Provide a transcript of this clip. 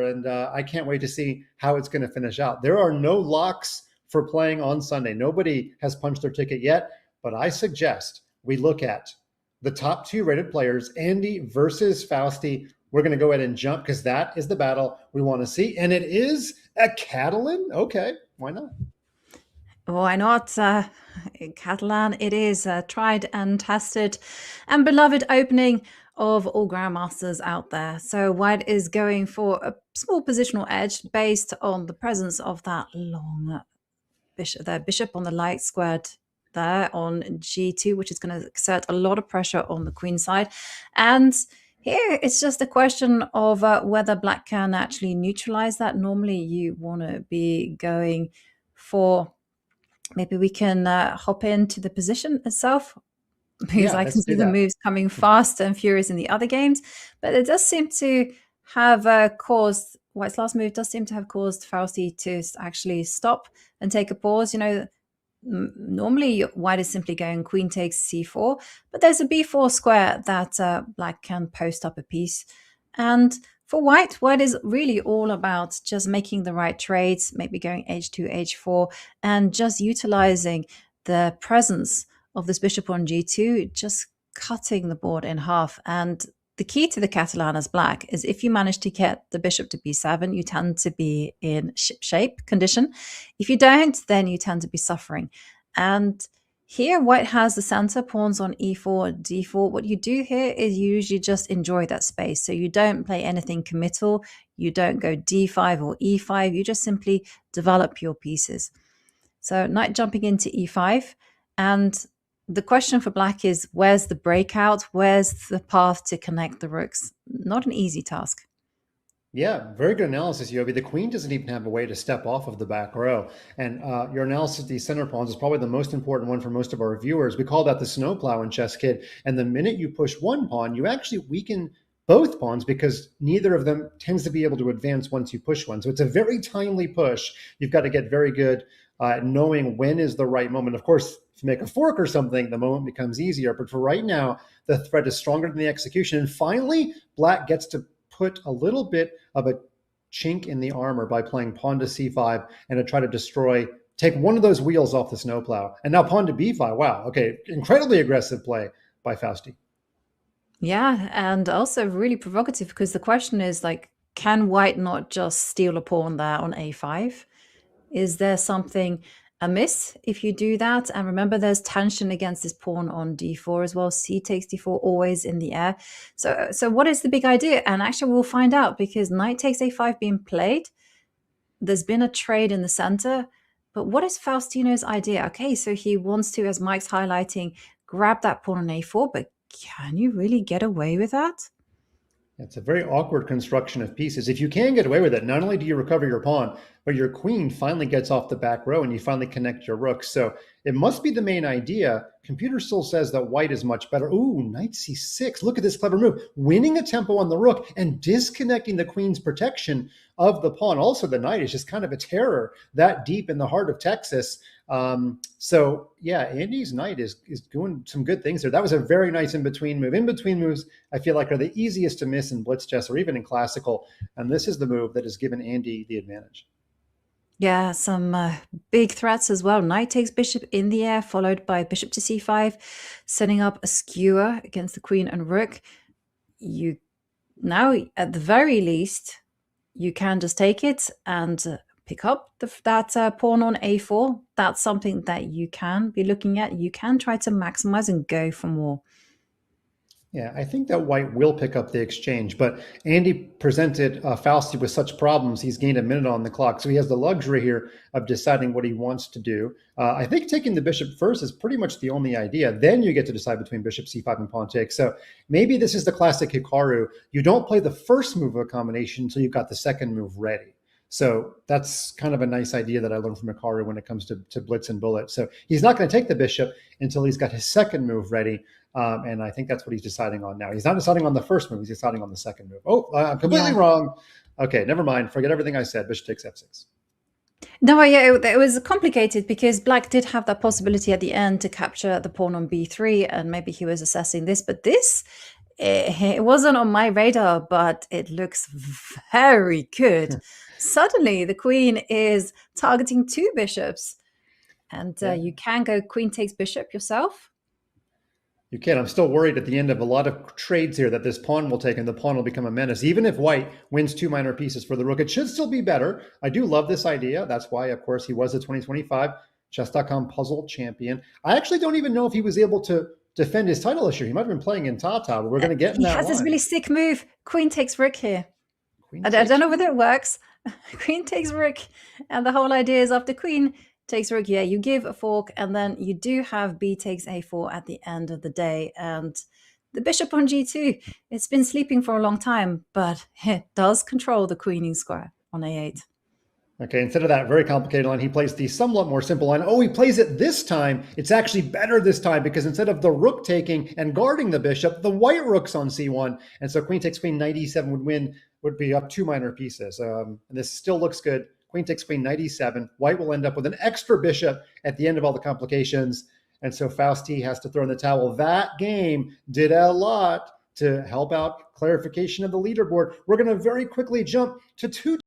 and I can't wait to see how it's going to finish out. There are no locks for playing on Sunday. Nobody has punched their ticket yet, but I suggest we look at the top 2 rated players, Andy versus Fausti. We're going to go ahead and jump because that is the battle we want to see. And it is a Catalan. Okay, why not? Why not? Catalan, it is a tried and tested and beloved opening of all grandmasters out there. So white is going for a small positional edge based on the presence of that long bishop, the bishop on the light squared there on g2, which is going to exert a lot of pressure on the queen side. And here it's just a question of whether black can actually neutralize that. Normally you want to be going for, maybe we can hop into the position itself, because I can see the moves coming fast and furious in the other games. But it does seem to have caused, white's last move does seem to have caused Fausti to actually stop and take a pause. You know, normally white is simply going queen takes c4, but there's a b4 square that black can post up a piece. And for white is really all about just making the right trades, maybe going h2, h4, and just utilizing the presence of this bishop on g2, just cutting the board in half. And the key to the Catalan as black is if you manage to get the bishop to b7, you tend to be in ship shape condition. If you don't, then you tend to be suffering. And here white has the center, pawns on e4, d4. What you do here is you usually just enjoy that space. So you don't play anything committal. You don't go d5 or e5. You just simply develop your pieces. So knight jumping into e5. And the question for black is, where's the breakout? Where's the path to connect the rooks? Not an easy task. Yeah, very good analysis, Yobi. The queen doesn't even have a way to step off of the back row. And your analysis of these center pawns is probably the most important one for most of our viewers. We call that the snowplow in ChessKid. And the minute you push one pawn, you actually weaken both pawns because neither of them tends to be able to advance once you push one. So it's a very timely push. You've got to get very good at knowing when is the right moment. Of course, if you make a fork or something, the moment becomes easier. But for right now, the threat is stronger than the execution. And finally, black gets to put a little bit of a chink in the armor by playing pawn to c5 and to try to take one of those wheels off the snowplow. And now pawn to b5. Wow. Okay. Incredibly aggressive play by Fausti. Yeah. And also really provocative, because the question is, like, can white not just steal a pawn there on a5? Is there something amiss if you do that? And remember, there's tension against this pawn on d4 as well. C takes d4, always in the air. So what is the big idea? And actually we'll find out, because knight takes a5 being played. There's been a trade in the center, but what is Faustino's idea? Okay, so he wants to, as Mike's highlighting, grab that pawn on a4, but can you really get away with that? It's a very awkward construction of pieces. If you can get away with it, not only do you recover your pawn, but your queen finally gets off the back row and you finally connect your rooks. So it must be the main idea. Computer still says that white is much better. Ooh, knight c6. Look at this clever move. Winning a tempo on the rook and disconnecting the queen's protection of the pawn. Also, the knight is just kind of a terror that deep in the heart of Texas. So yeah, Andy's knight is doing some good things there. That was a very nice in-between move. In-between moves, I feel like, are the easiest to miss in blitz chess or even in classical. And this is the move that has given Andy the advantage. Yeah, some big threats as well. Knight takes bishop in the air, followed by bishop to c5, setting up a skewer against the queen and rook. You now, at the very least, you can just take it and pick up that pawn on a4. That's something that you can be looking at. You can try to maximize and go for more. Yeah, I think that white will pick up the exchange, but Andy presented Fausti with such problems, he's gained a minute on the clock. So he has the luxury here of deciding what he wants to do. I think taking the bishop first is pretty much the only idea. Then you get to decide between bishop c5 and pawn takes. So maybe this is the classic Hikaru. You don't play the first move of a combination until you've got the second move ready. So that's kind of a nice idea that I learned from Hikaru when it comes to blitz and bullet. So he's not going to take the bishop until he's got his second move ready. And I think that's what he's deciding on now. He's not deciding on the first move. He's deciding on the second move. Oh, I'm completely wrong. Okay, never mind. Forget everything I said. Bishop takes f6. No, yeah, it was complicated because black did have that possibility at the end to capture the pawn on b3, and maybe he was assessing this. But this It wasn't on my radar, but it looks very good. Suddenly, the queen is targeting 2 bishops, and you can go queen takes bishop yourself. You can. I'm still worried at the end of a lot of trades here that this pawn will take and the pawn will become a menace. Even if white wins 2 minor pieces for the rook, it should still be better. I do love this idea. That's why, of course, he was a 2025 Chess.com puzzle champion. I actually don't even know if he was able to defend his title this year. He might have been playing in Tata, but we're going to get in that He has this really sick move, queen takes rook here. I don't know whether it works. Queen takes rook, and the whole idea is after queen takes rook, yeah, you give a fork, and then you do have b takes a4 at the end of the day. And the bishop on g2, it's been sleeping for a long time, but it does control the queening square on a8. Okay, instead of that very complicated line, he plays the somewhat more simple line. Oh, he plays it this time. It's actually better this time because instead of the rook taking and guarding the bishop, the white rook's on c1. And so queen takes queen, knight e7 would be up 2 minor pieces. And this still looks good. Queen takes queen, knight e7. White will end up with an extra bishop at the end of all the complications. And so Fausti has to throw in the towel. That game did a lot to help out clarification of the leaderboard. We're going to very quickly jump to 2